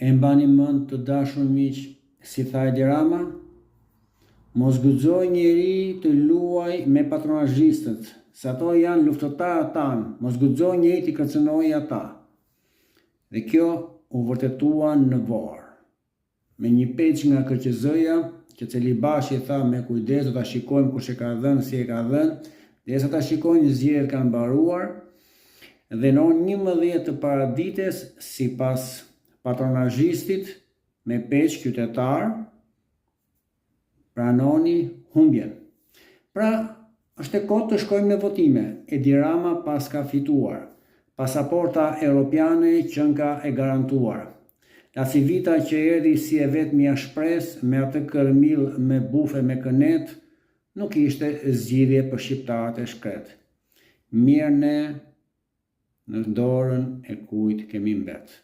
E mbani mend të dashur miq, si tha Edi Rama, mos guxoj njeri të luaj me patronazhistët, se ato janë luftëtarët tanë, mos guxoj njeri të kërcënoj ata. Dhe kjo u vërtetua në Vorë. Me një peç nga KQZ-ja, që Celibashi tha me kujdes do ta shikojmë kush e ka dhënë, si e ka dhënë, derisa ta shikojnë zgjedhjet kanë mbaruar, dhe në orën 11 të paradites, sipas patronazhistit me peç qytetar, pranoni humbjen. Pra, është e kohë të shkojmë në votime. Edi Rama pas ka fituar. Pasaporta europiane që nga e garantuar. La Civita që erdhi si e vetmja shpresë me atë kërmill me bufe me kënet, nuk ishte zgjidhje për shqiptarët e shkret. Mirë ne në dorën e kujt kemi mbet.